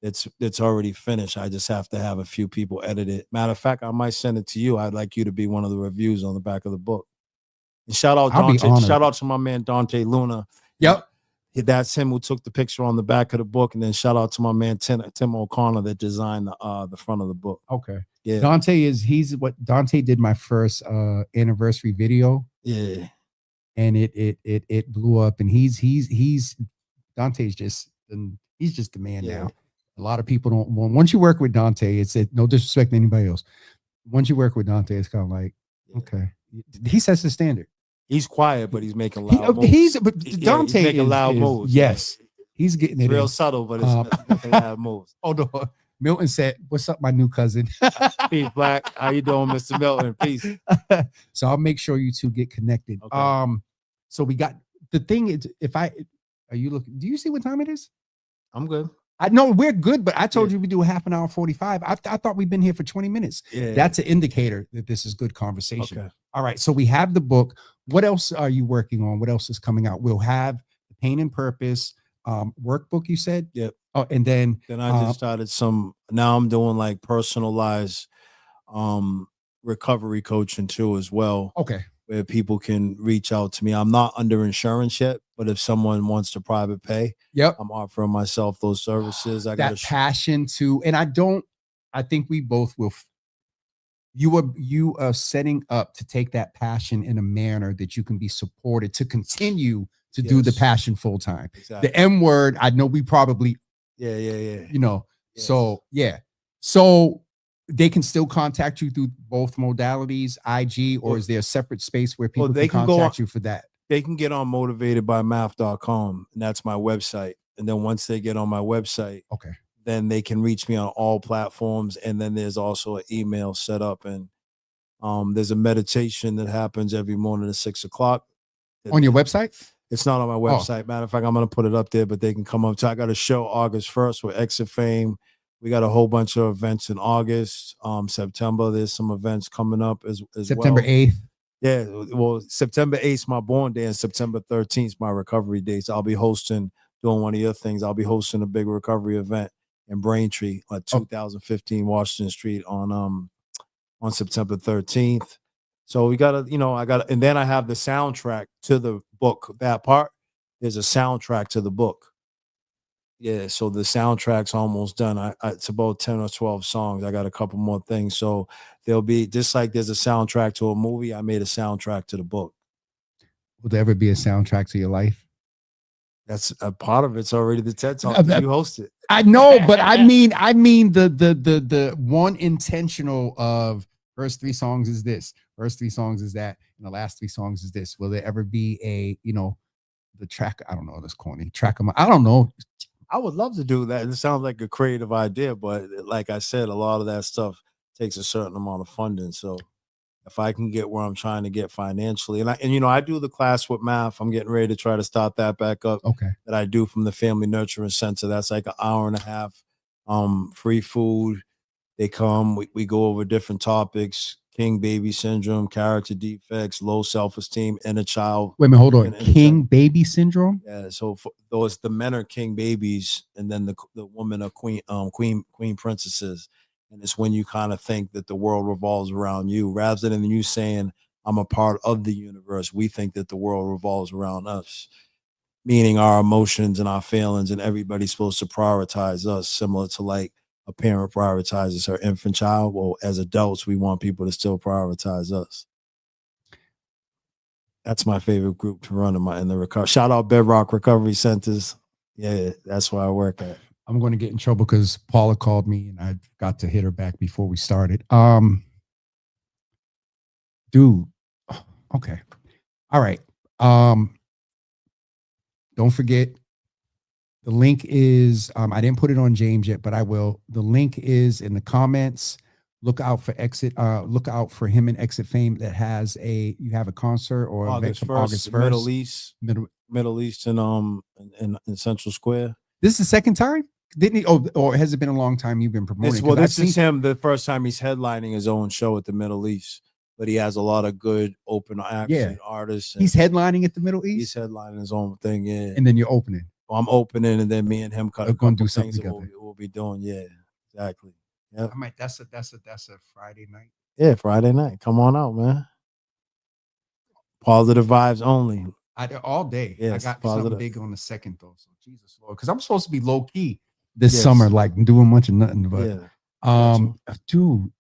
that's already finished. I just have to have a few people edit it. Matter of fact, I might send it to you. I'd like you to be one of the reviews on the back of the book. And shout out Dante. Shout out to my man Dante Luna. Yep. That's him who took the picture on the back of the book. And then shout out to my man Tim O'Connor that designed the front of the book. Okay. Yeah. Dante did my first anniversary video. Yeah. And it blew up. And Dante's just the man now. A lot of people don't once you work with Dante, it's no disrespect to anybody else. Once you work with Dante, it's kind of like, okay. He sets the standard. He's quiet, but he's making loud moves. Dante making loud moves. Yes. He's getting it real subtle, but it's making loud moves. Hold on. Milton said, "What's up, my new cousin?" Peace, Black. How you doing, Mr. Milton? Peace. So I'll make sure you two get connected. Okay. So we got the thing is, are you looking? Do you see what time it is? I'm good. I know we're good, but I told you we do a half an hour 45. I thought we've been here for 20 minutes. Yeah. That's an indicator that this is good conversation. Okay. All right. So we have the book. What else are you working on? What else is coming out? We'll have the Pain and Purpose workbook, you said? Yep. Oh, and then I just started now I'm doing like personalized recovery coaching too as well. Okay. Where people can reach out to me. I'm not under insurance yet, but if someone wants to private pay, I'm offering myself those services. I got passion to, and I think we both will. You are setting up to take that passion in a manner that you can be supported to continue to do the passion full time. Exactly. The M word, I know we probably, you know, so they can still contact you through both modalities, IG, or is there a separate space where people can contact you for that? They can get on motivatedbymath.com, and that's my website. And then once they get on my website, then they can reach me on all platforms. And then there's also an email set up, and there's a meditation that happens every morning at 6 o'clock. On your website? It's not on my website. Matter of fact, I'm going to put it up there, but they can come up to. I got a show August 1st with Exit Fame, We got a whole bunch of events in August, September. There's some events coming up as September well. 8th. Yeah, well, September 8th is my born day, and September 13th is my recovery dates. I'll be hosting, doing one of your things. I'll be hosting a big recovery event in Braintree at 2015 Washington Street on September 13th. So we gotta, I gotta, and then I have the soundtrack to the book. That part, there's a soundtrack to the book. Yeah, so the soundtrack's almost done. It's about 10 or 12 songs. I got a couple more things. So there'll be, just like there's a soundtrack to a movie, I made a soundtrack to the book. Will there ever be a soundtrack to your life? That's a part of it's already the TED Talk that you hosted. I know, but I mean the one intentional of first 3 songs is this, first 3 songs is that, and the last 3 songs is this. Will there ever be a, the track? I don't know, this corny track of my, I don't know. I would love to do that. It sounds like a creative idea, but like I said, a lot of that stuff takes a certain amount of funding. So if I can get where I'm trying to get financially, and I do the class with math. I'm getting ready to try to start that back up. Okay. That I do from the Family Nurturing Center. That's like an hour and a half, free food. They come, we go over different topics: king baby syndrome, character defects, low self-esteem, inner child. Wait a minute, hold on. King baby syndrome? Yeah, so for those, the men are king babies, and then the women are queen princesses. And it's when you kind of think that the world revolves around you, rather than you saying, I'm a part of the universe. We think that the world revolves around us, meaning our emotions and our feelings, and everybody's supposed to prioritize us, similar to like a parent prioritizes her infant child. Well, as adults, we want people to still prioritize us. That's my favorite group to run in the recovery. Shout out Bedrock Recovery Centers. Yeah, that's where I work at. I'm going to get in trouble because Paula called me and I got to hit her back before we started. Dude. Okay. All right. Don't forget, the link is, I didn't put it on James yet, but I will. The link is in the comments. Look out for look out for him and Exit Fame that has you have a concert or August 1st, August 1st. Middle East in Central Square. This is the second time? Didn't he? Or has it been a long time you've been promoting? This is him. The first time he's headlining his own show at the Middle East, but he has a lot of good open acts and artists. And he's headlining at the Middle East. He's headlining his own thing, yeah. And then you're opening. Well, I'm opening, and then me and him are going to do something together. We'll be doing, yeah, exactly. Yeah, that's a Friday night. Yeah, Friday night. Come on out, man. Positive vibes only. All day. Yes, I got something big on the 2nd though. So Jesus Lord, because I'm supposed to be low key this summer, like doing much of nothing. But dude,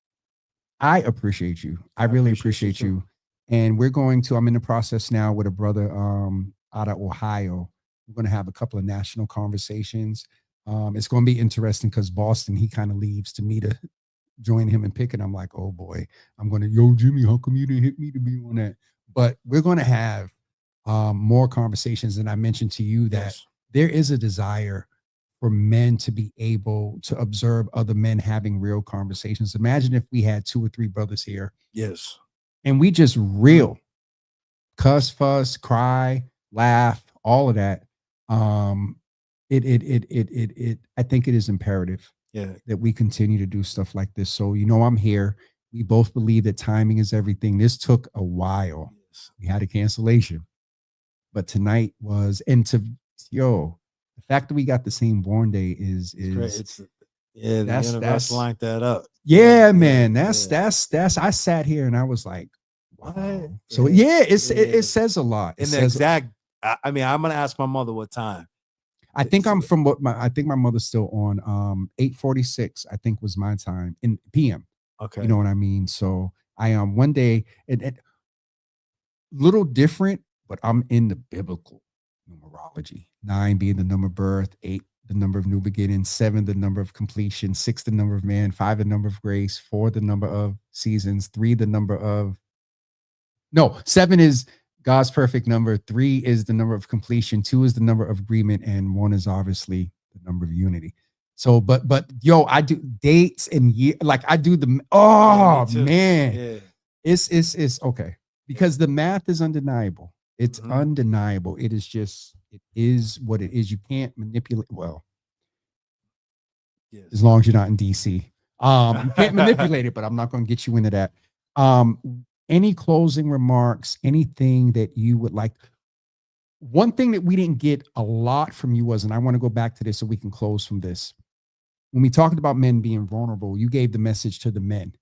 I appreciate you. I really appreciate you. And I'm in the process now with a brother out of Ohio. We're going to have a couple of national conversations. It's going to be interesting because Boston, he kind of leaves to me to join him and pick it. I'm like, oh boy, I'm going to, yo, Jimmy, how come you didn't hit me to be on that? But we're going to have more conversations. And I mentioned to you that there is a desire for men to be able to observe other men having real conversations. Imagine if we had 2 or 3 brothers here. Yes. And we just real cuss, fuss, cry, laugh, all of that. I think it is imperative that we continue to do stuff like this. So, I'm here. We both believe that timing is everything. This took a while. Yes. We had a cancellation, but tonight was, and the fact that we got the same born day is the universe lined that up. Yeah, man. That's I sat here and I was like, wow. So it says a lot. I mean, I'm gonna ask my mother what time. I think I'm from I think my mother's still on 8:46, I think was my time in PM. Okay. You know what I mean? So I one day it little different, but I'm in the biblical numerology. 9 being the number of birth, 8 the number of new beginnings, 7 the number of completion, 6 the number of man, 5 the number of grace, 4 the number of seasons, 3 the number of 7 is God's perfect number, 3 is the number of completion, 2 is the number of agreement, and 1 is obviously the number of unity. So, but I do dates and year, like I do the man. Yeah. It's okay. Because the math is undeniable. It's undeniable. It is what it is. You can't manipulate. Well, Yes. as long as you're not in DC. You can't manipulate it, but I'm not going to get you into that. Any closing remarks, anything that you would like? One thing that we didn't get a lot from you was, and I want to go back to this so we can close from this. When we talked about men being vulnerable, you gave the message to the men.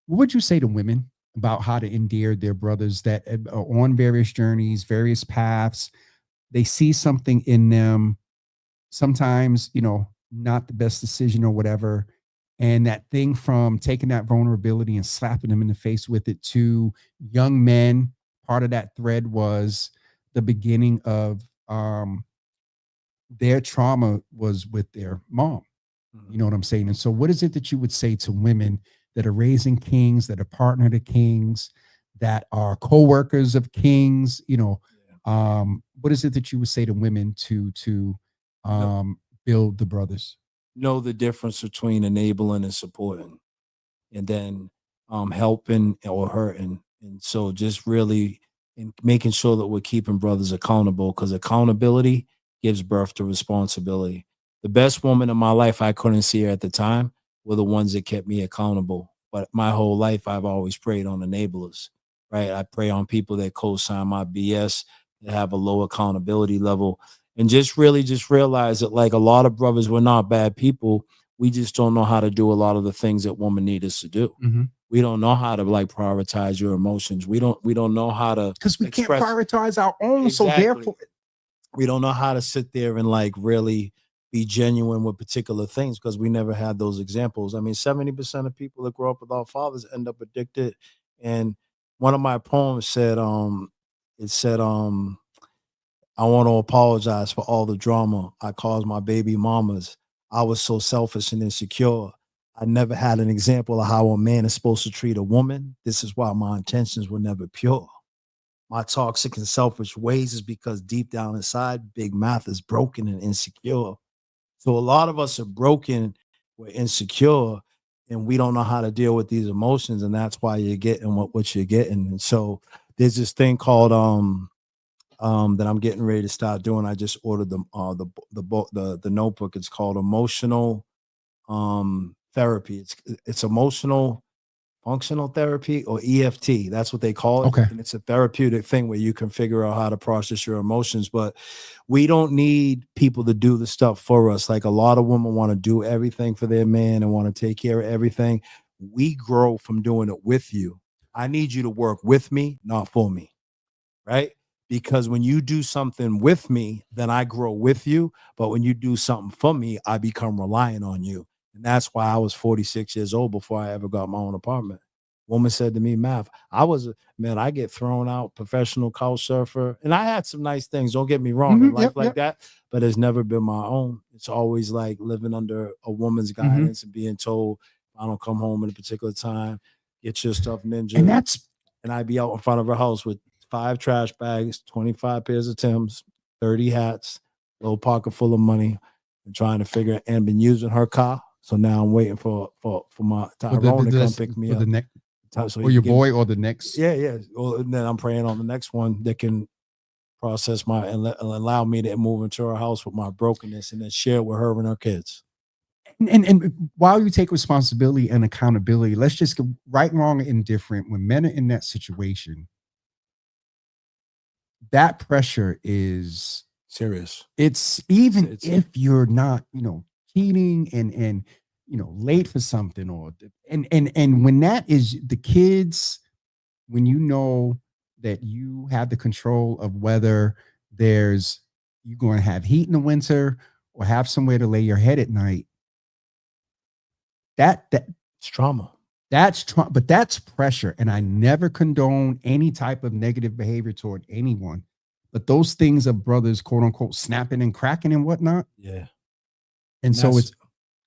What would you say to women about how to endear their brothers that are on various journeys, various paths? They see something in them, sometimes, not the best decision or whatever. And that thing from taking that vulnerability and slapping them in the face with it to young men, part of that thread was the beginning of their trauma was with their mom. You know what I'm saying? And so, what is it that you would say to women that are raising kings, that are partner to kings, that are co-workers of kings? What is it that you would say to women to build the brothers? Know the difference between enabling and supporting, and then helping or hurting. And so, just really making sure that we're keeping brothers accountable, because accountability gives birth to responsibility. The best woman in my life, I couldn't see her at the time, were the ones that kept me accountable. But my whole life, I've always preyed on enablers, right? I prey on people that co-sign my BS, that have a low accountability level, and just really just realize that, like, a lot of brothers, we're not bad people. We just don't know how to do a lot of the things that women need us to do. Mm-hmm. We don't know how to, like, prioritize your emotions. We don't know how to, because we can't prioritize our own. Exactly. So therefore, we don't know how to sit there and, like, really be genuine with particular things, because we never had those examples. I mean, 70% of people that grow up without fathers end up addicted. And one of my poems said, it said, I want to apologize for all the drama I caused my baby mamas. I was so selfish and insecure. I never had an example of how a man is supposed to treat a woman. This is why my intentions were never pure. My toxic and selfish ways is because deep down inside, Big Math is broken and insecure. So a lot of us are broken, we're insecure, and we don't know how to deal with these emotions, and that's why you're getting what you're getting. And so there's this thing called that I'm getting ready to start doing. I just ordered the notebook. It's called emotional therapy. It's emotional functional therapy, or EFT. That's what they call it. okay. And it's a therapeutic thing where you can figure out how to process your emotions. But we don't need people to do the stuff for us. Like, a lot of women want to do everything for their man and want to take care of everything. We grow from doing it with you. I need you to work with me, not for me. Right? Because when you do something with me, then I grow with you. But when you do something for me, I become reliant on you. And that's why I was 46 years old before I ever got my own apartment. Woman said to me, Math, I get thrown out, professional couch surfer. And I had some nice things, don't get me wrong, in life like that, but it's never been my own. It's always like living under a woman's guidance and being told, I don't come home at a particular time, get your stuff, ninja. And I'd be out in front of her house with 5 trash bags, 25 pairs of Timbs, 30 hats, little pocket full of money, and trying to figure, and been using her car. So now I'm waiting for my Tyrone to come pick me up. The next, So or your boy, or the next. Yeah. Well, and then I'm praying on the next one that can process and allow me to move into her house with my brokenness, and then share it with her and her kids. And while you take responsibility and accountability, let's just go right, wrong, and indifferent. When men are in that situation, that pressure is serious. It's even if you're not, cheating and late for something, or and when that is the kids, when you know that you have the control of whether you're going to have heat in the winter or have somewhere to lay your head at night. That's trauma. But that's pressure. And I never condone any type of negative behavior toward anyone. But those things of brothers, quote unquote, snapping and cracking and whatnot. Yeah. And so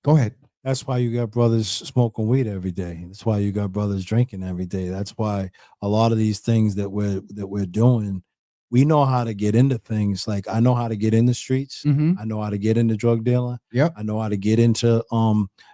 go ahead. That's why you got brothers smoking weed every day. That's why you got brothers drinking every day. That's why a lot of these things that we're doing, we know how to get into things. Like, I know how to get in the streets. Mm-hmm. I know how to get into drug dealing. Yep. I know how to get into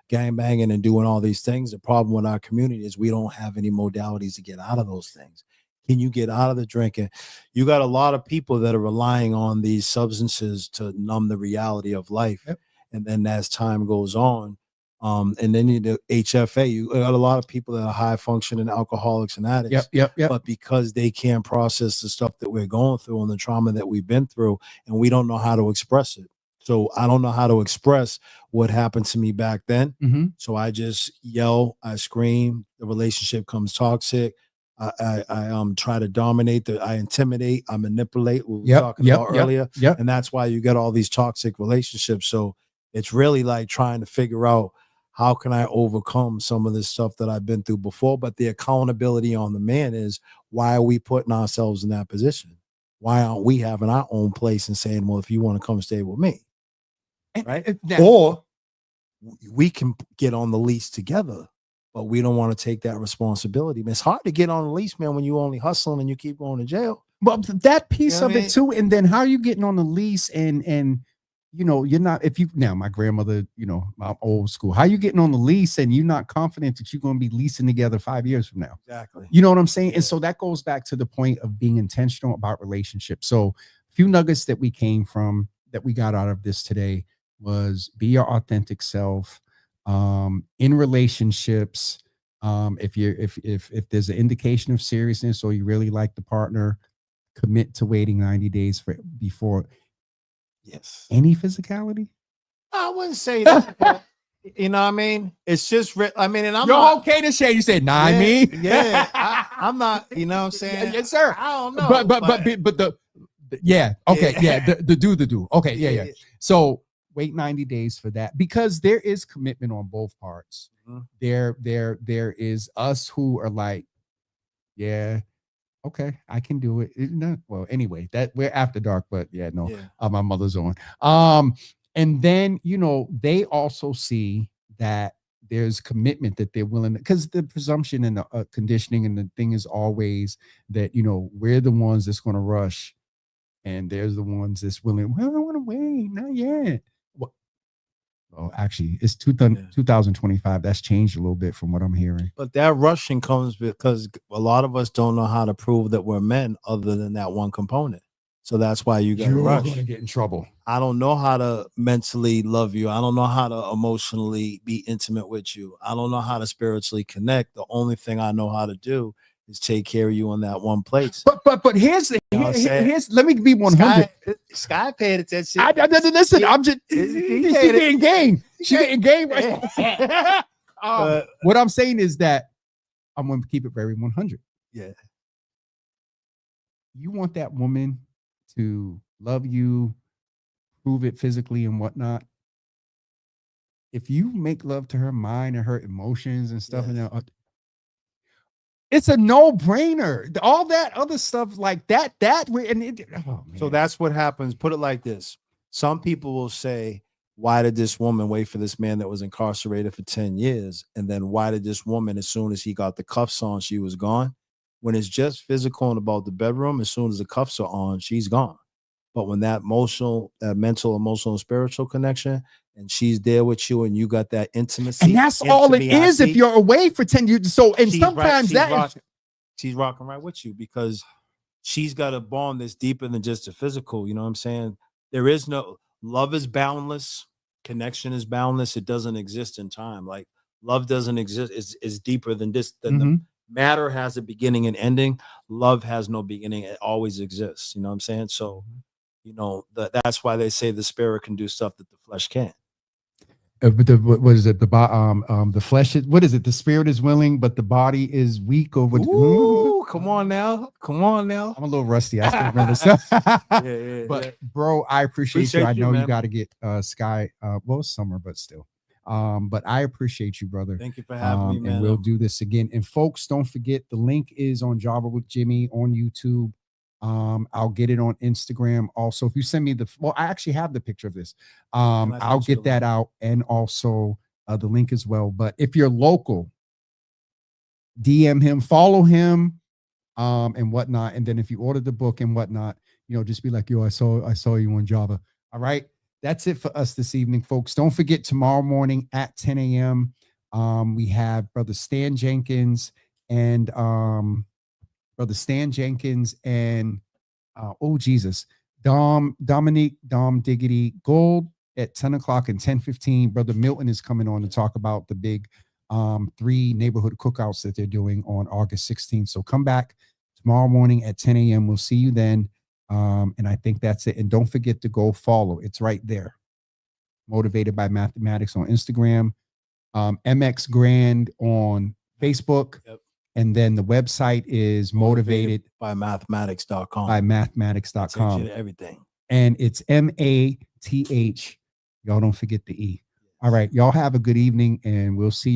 gang banging and doing all these things. The problem with our community is we don't have any modalities to get out of those things. Can you get out of the drinking? You got a lot of people that are relying on these substances to numb the reality of life. Yep. And then as time goes on, And then you do HFA. You got a lot of people that are high functioning alcoholics and addicts. Yep. But because they can't process the stuff that we're going through and the trauma that we've been through, and we don't know how to express it. So I don't know how to express what happened to me back then. So I just yell, I scream, the relationship comes toxic. I try to dominate, I intimidate, I manipulate, what we were talking about earlier. And that's why you get all these toxic relationships. So it's really like trying to figure out, how can I overcome some of this stuff that I've been through before? But the accountability on the man is, why are we putting ourselves in that position? Why aren't we having our own place and saying, well, if you want to come stay with me, right? Or we can get on the lease together, but we don't want to take that responsibility. Man, it's hard to get on the lease, man, when you only hustling and you keep going to jail. But that piece of it too, and then how are you getting on the lease and you know, you're not, if you, now my grandmother, you know, my old school, how you getting on the lease and you're not confident that you're going to be leasing together 5 years from now? Exactly. You know what I'm saying? And so that goes back to the point of being intentional about relationships. So a few nuggets that we got out of this today was, be your authentic self, in relationships. If there's an indication of seriousness or you really like the partner, commit to waiting 90 days before any physicality. I wouldn't say that. You know what I mean? It's just, I mean, and I'm You're not okay to share. You said, nah, I mean, I'm not, you know what I'm saying? Yes, sir. I don't know. But the do. Okay. Yeah. So wait 90 days for that, because there is commitment on both parts. There is us who are like, yeah, okay, I can do it. Well, anyway, that we're after dark, but my mother's on. And then, you know, they also see that there's commitment, that they're willing, because the presumption and the conditioning and the thing is always that, you know, we're the ones that's going to rush, and there's the ones that's willing. Well, I want to wait, not yet. Oh, actually, it's 2025. That's changed a little bit from what I'm hearing. But that rushing comes because a lot of us don't know how to prove that we're men other than that one component. So that's why you're going to get in trouble. I don't know how to mentally love you. I don't know how to emotionally be intimate with you. I don't know how to spiritually connect. The only thing I know how to do is take care of you in that one place. But here's let me be 100. Sky paid attention. Listen, I'm just she's getting game. She's getting game right. What I'm saying is that I'm going to keep it very 100. Yeah. You want that woman to love you, prove it physically and whatnot. If you make love to her mind and her emotions and stuff, it's a no-brainer. All that other stuff like that, so that's what happens. Put it like this. Some people will say, why did this woman wait for this man that was incarcerated for 10 years? And then why did this woman, as soon as he got the cuffs on, she was gone? When it's just physical and about the bedroom, as soon as the cuffs are on, she's gone. But when that mental, emotional, and spiritual connection, and she's there with you, and you got that intimacy, and that's all it is. If you're away for 10 years, so and sometimes she's rocking right with you, because she's got a bond that's deeper than just the physical. You know what I'm saying? There is no love is boundless, connection is boundless. It doesn't exist in time. Like love doesn't exist. It's deeper than this. The matter has a beginning and ending. Love has no beginning. It always exists. You know what I'm saying? So, you know, that's why they say the spirit can do stuff that the flesh can't. But what is it? The flesh is, what is it? The spirit is willing, but the body is weak. Or what? Ooh, come on now. I'm a little rusty. I still remember stuff. But bro, I appreciate you. I know you got to get Sky. Well, it's summer, but still. But I appreciate you, brother. Thank you for having me, man. And we'll do this again. And folks, don't forget, the link is on Java with Jimmy on YouTube. I'll get it on Instagram. Also, if you send me I actually have the picture of this. I'll get that out, and also the link as well. But if you're local, DM him, follow him, and whatnot. And then if you order the book and whatnot, you know, just be like, yo, I saw you on Java. All right. That's it for us this evening, folks. Don't forget, tomorrow morning at 10 a.m. We have Brother Stan Jenkins and Dominique Diggity Gold at 10 o'clock and 10:15. Brother Milton is coming on to talk about the big 3 neighborhood cookouts that they're doing on August 16th. So come back tomorrow morning at 10 a.m. We'll see you then. And I think that's it. And don't forget to go follow. It's right there. Motivated by Mathematics on Instagram, MX Grand on Facebook. Yep. And then the website is motivated by mathematics.com. By mathematics.com. Everything. And it's MATH. Y'all don't forget the E. All right. Y'all have a good evening, and we'll see you.